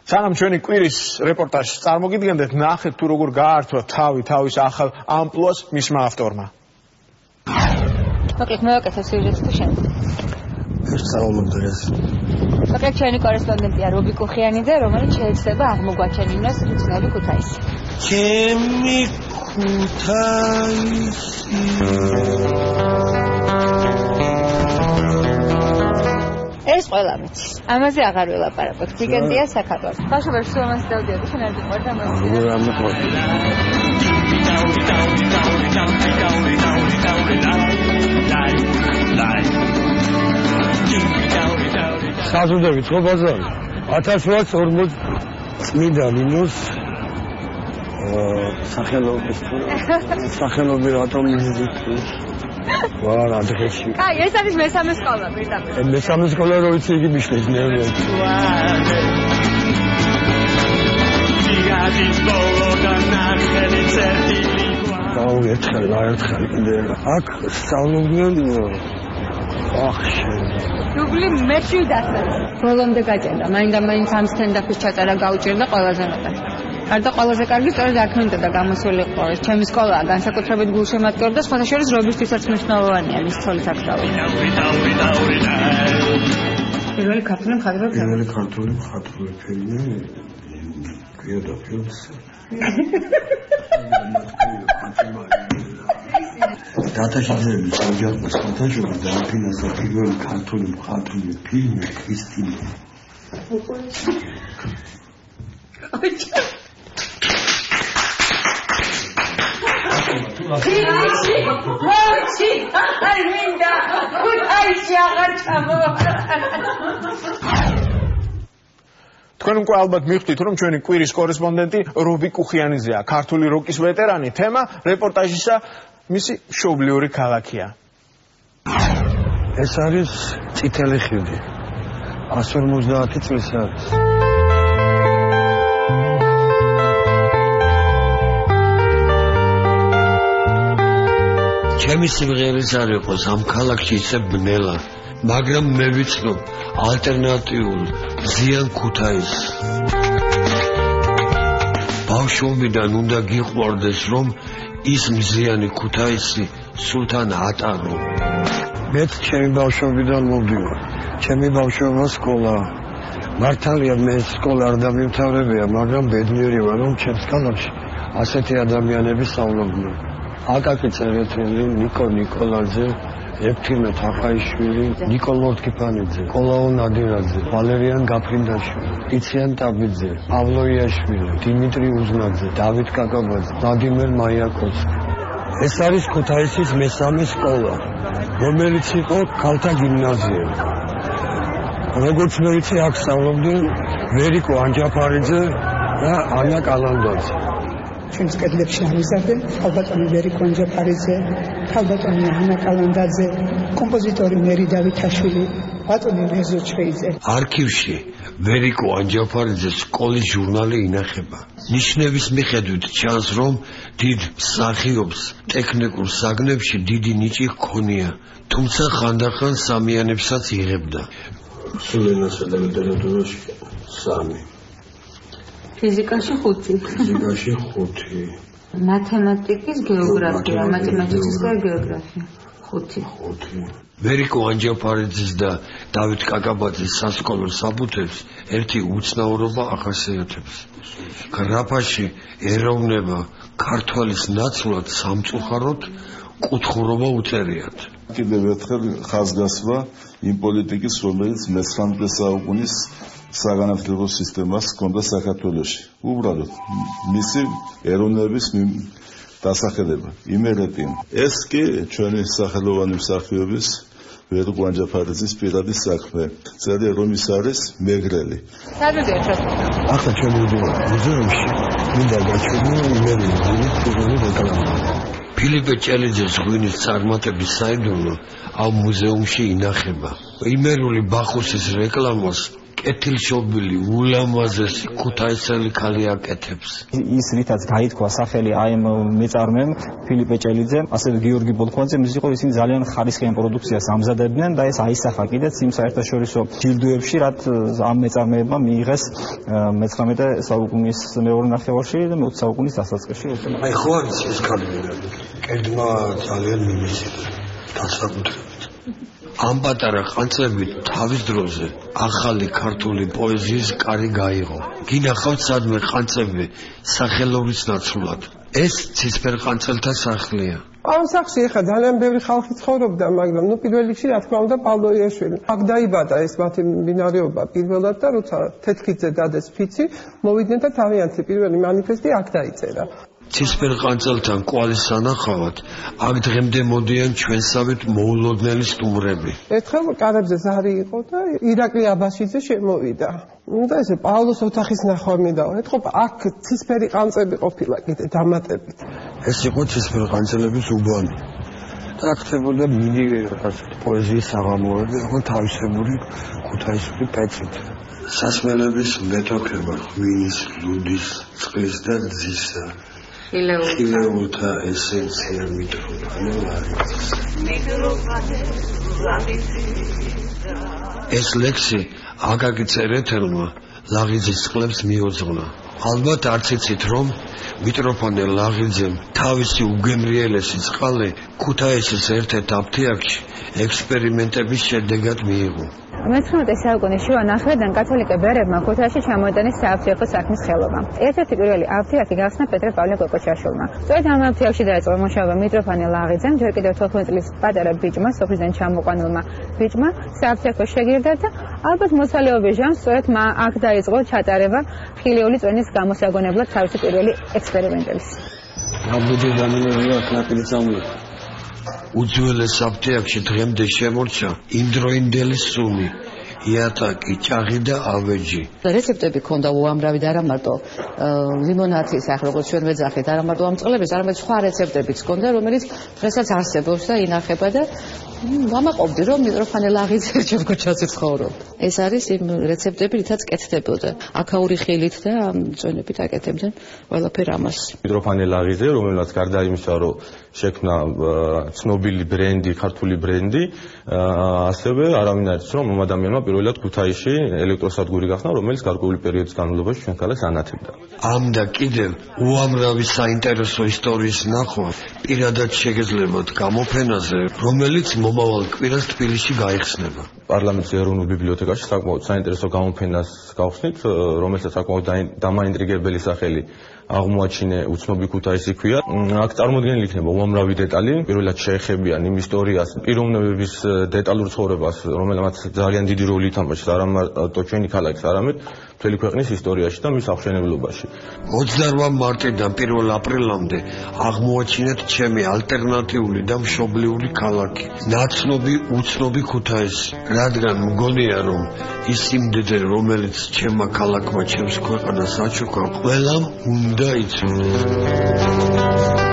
სანამ ჩვენი კვირის რეპორტაჟს წარმოგიდგენდეთ, ნახეთ თუ როგორ გაართვა თავის ახალ ამპლუას მისმა ავტორმა. მოკლედ მოვაკეთე სიუჟეტს თუ შენ. მოკლედ ჩვენი კორესპონდენტია რობი კუხიანიძე, რომელიც შეეცდება აღმოგვაჩენინოს უცნაური ქუთაისი. ჩემი ქუთაისი ეს ყველა ვიცი. ამაზე აღარ ველაპარაკოთ. ვიკენდია საქართველოს. ბავშვები სულ ამას დავდიოდი, შენ არ გიყვარდა ამაზე. როგორ ამიყვარდა? საზრდოებით ხო ბაზარი? 1840 წმინდა ნინოს სახელობი რატომ მიზიდით? ვარა დღეში. აი, ეს არის მესამე სკოლა პირდაპირ. მესამე სკოლა რო იცი იგი მიშლის ნერვი. ერთხელ კიდე აქ სწავლობდნენ დუბლი მეშვიდასა. ბოლომდე გაჭერდა. მაინდა-მაინც ამ სტენდაპის ჩაწერა გაუჭირდა ყველაზე მეტად. არდა ყველაზე კარგი სწორედ აქ მინდოდა გამოსულიყო. ჩემი სკოლაა, განსაკუთრებით გულშემატკივრ და სხვათა შორის რობისთვისაც მნიშვნელოვანია მის ცოლის აქტივობა. პირველი ქართული მხატვრული ფილმი კიოდა ფილმს. დათაშიძეების ოჯახის ფოტოშოპი დააფინანსა პირველი ქართული მხატვრული ფილმი ქრისტინა. თქვენ უკვე ალბათ მივხვდით, რომ ჩვენი კვირის კორესპონდენტი რობი კუხიანიძეა, ქართული როკის ვეტერანი. თემა რეპორტაჟისა მისი მშობლიური ქალაქია. ეს არის წითელი ხიდი. 150 წლის არის. ჩემი სიმღერის არ იყოს ამ ქალაქში ისე ბნელა, მაგრამ მე ვიცნობ ალტერნატიულ ზიან ქუთაისს. ბავშვობიდან უნდა გიყვარდეს, რომ ის მზიანი ქუთაისი სულთან ატარო. მეც ჩემი ბავშვობიდან მოვდივარ. ჩემი ბავშვობა სკოლა. მართალია მე სკოლა არ დამიმთავრებია, მაგრამ ბედნიერი ვარ, რომ ჩემს ქალაქში ასეთი ადამიანები სწავლობდნენ. აკაკი წერეთელი, ნიკო ნიკოლაძე, ეფთიმე თახაიშვილი, ნიკოლ მორთქიფანიძე, კოლაო ნადირაძე, ვალერიან გაფრინდაშვილი, იციან ტაბიძე, პავლო იაშვილი, დიმიტრი უზნაძე, დავით კაკაბაძე, ვლადიმერ მაიაკოვსკი. ეს არის ქუთაისის მესამე სკოლა, რომელიც იყო ქალთა გიმნაზია. როგორც მე ვიცი, აქ სწავლობდნენ ვერიკო ანჯაფარიძე და ანა კალანდაძე. ჩვენს კედლებში ამიზარდნენ ქალბატონი ვერიკო ანჯაფარიძე, ქალბატონი ანა კალანდაძე, კომპოზიტორი მერი დავითაშვილი, ბატონი რეზო ჩხეიძე. არქივში ვერიკო ანჯაფარიძეს სკოლის ჟურნალი ინახება. ნიშნების მიხედვით ჩანს, რომ დიდ მსახიობს ტექნიკურ საგნებში დიდი ნიჭი ჰქონია, თუმცა ხანდახან სამიანებსაც იღებდა. სულენასა და ლიტერატურაში 3. ფიზიკაში 5. მათემატიკის გეოგრაფია, მათემატიკის და გეოგრაფია 5. ვერიკო ანჯაფარიძის და დავით კაკაბაძის სასკოლო საბუთებს ერთი უცნაურობა ახასიათებს. გრაფაში ეროვნება ქართველის ნაცვლად სამწუხაროდ კუთხურობა უწერიათ. კიდევ ერთხელ ხაზგასვა იმ პოლიტიკის, რომელიც მე-19 საუკუნის საგანმანათლებლო სისტემას ჰქონდა საქართველოში. უბრალოდ მისი ეროვნების დასახელება, იმერეტია. ეს კი ჩვენი სახელოვანი მსახიობის ვერიკო ანჯაფარიძის პირადი საქმე. წერია რომ ის არის მეგრელი. ახლა ჩვენ მუზეუმში მინდა გაჩვენო იმერეთის რეკლამა. ფილიპე ჭელიძეს ღვინის წარმატების საიდუმლო ამ მუზეუმში ინახება. იმერული ბახუსის რეკლამას კეთილშობილი ულამაზესი ქუთაისელი ქალი აკეთებს. ის რითაც გაითქვა სახელი აი ამ მეწარმემ ფილიპე ჭელიძემ, ასევე გიორგი ბოლქვაძემ, ის იყო ისინი ძალიან ხარისხიან პროდუქციას ამზადებდნენ და ეს აისახა კიდეც იმ საერთაშორისო ჯილდოებში, რაც ამ მეწარმეებმა მიიღეს მე-19 საუკუნის მეორე ნახევარში და მე-20 საუკუნის დასაწყისში. აი ხო არის ეს ქალი კედმა ძალიან მიმისია დასაკუთრებით. ამ პატარა ყანწლებით თავის დროზე ახალი ქართული პოეზიის კარი გაიღო. გინახავთ სადმე ყანწლები სახელობის ნაცვლად. ეს ცისფერ ყანწელთა სახლია. ამ სახლში ახლა ძალიან ბევრი ხალხი ცხოვრობდა, მაგრამ პირველ რიგში რა თქმა უნდა პავლო იაშვილი. აქ დაიბადა ეს მათი ბინარეობა პირველად და როცა თეთრკიძე დადეს ფიცი, მოვიდნენ და თავიანთი პირველი მანიფესტი აქ დაიწერა. ცისფერ ყანწელთან კვალის სანახავად აქ დღემდე მოდიან ჩვენსავით მოულოდნელი სტუმრები. ერთხელ კარებზე ზარი იყო და ირაკლი აბაშიძე შემოვიდა. და ესე პავლოს ოთახის ნახვა მინდაო. ეთქო აქ ცისფერი ყანწები ყოფილა კიდე დამატებით. ეს იყო ცისფერ ყანწელების უბანი. და ხდებოდა მინი პოეზიის საღამოები, იყო თავისებური ქუთაისური პეცით. სასმელების მეთოქება ღვინის, ლუდის, წყლის და ძისა. ხილეულთა ესენცია ეს ლექსი აკაკი წერეთელმა ლაღიძის წყლებს მიოძღვნა. ალბათ არც იცით რომ მიტროფანე ლაღიძემ თავისი უგემრიელესი წყალი ქუთაისის ერთ-ერთ აფთიაქში ექსპერიმენტების შედეგად მიიღო. მე-19 საუკუნის შუა ნახევრიდან კათოლიკე ბერებმა ქუთაისში ჩამოიტანეს სააფთიაქო საქმის ხელობა. ერთ-ერთი პირველი აფთიაქი გახსნა პეტრე პავლე კოკოჩაშვილმა. სწორედ ამ აფთიაქში დაიწყო მუშაობა მიტროფანე ლაღიძემ, ჯერ კიდევ 12 წლის პატარა ბიჭმა, სოფლიდან ჩამოყვანილმა ბიჭმა სააფთიაქო შეგირდა და ალბათ მოსალეობის ჟამს სწორედ აქ დაიწყო ჩატარება ხილეული წვენის გამოსაგონებლად თავისი პირველი ექსპერიმენტების. აბუჯი დამინერია ნაპირის ამბლი. უძველეს აფთიაქში დღემდე შემორჩა იმდროინდელი სუნი, იატაკი, ჭაღი და ავეჯი. რეცეპტები ქონდა უამრავი და არა მარტო ლიმონადის ახ როგორც ჩვენ ვეძახით, არა მარტო ამ წყლების, არამედ სხვა რეცეპტებიც ქონდა, რომელიც დღესაც არსებობს და ინახება და ვამაყობდი რომ მიტროფანე ლაღიძე ჩევგოჩაზე ცხოვრობ. ეს არის იმ რეცეპტები, რითაც კეთდებოდა. აქაური ხილით და წვენებით აკეთებდნენ ყველაფერ ამას. მიტროფანე ლაღიძე, რომელსაც გარდა იმისა, რომ შექმნა ცნობილი ბრენდი, ქართული ბრენდი, ასევე არავინ არ იცის, რომ ამ ადამიანმა პირველად ქუთაისში ელექტროსადგური გახსნა, რომელიც გარკვეული პერიოდის განმავლობაში ჩვენ ქალაქს ანათებდა. ამ და კიდევ უამრავი საინტერესო ისტორიის ნახვა პირადად შეგეძლებათ გამოფენაზე, რომელიც მომავალ კვირას თბილისში გაიხსნება. პარლამენტის ეროვნულ ბიბლიოთეკაში საკმაოდ საინტერესო გამოფენას გავხსნით, რომელსაც საკმაოდ დამაინტრიგებელი სახელი აღმოაჩინე უცნობი ქუთაისი ქვია. აქ წარმოდგენილი იქნება უამრავი დეტალი, პირველად შეეხებიან იმ ისტორიას, პიროვნებების დეტალურ ცხოვრებას, რომელმაც ძალიან დიდი როლი ითამაშეს არა მარტო ჩვენი ქალაქის, არამედ მთელი ქვეყნის ისტორიაში და მის აღშენებლობაში. 28 მარტიდან 1 აპრილამდე აღმოაჩინეთ ჩემი ალტერნატიული და მშობლიური ქალაქი, ნაცნობი უცნობი ქუთაისი, რადგან მგონია რომ ის იმდედე რომელიც ჩემმა ქალაქმა ჩემს ქვეყანას აჩუქა, ყველამ უნდა იცოდეს.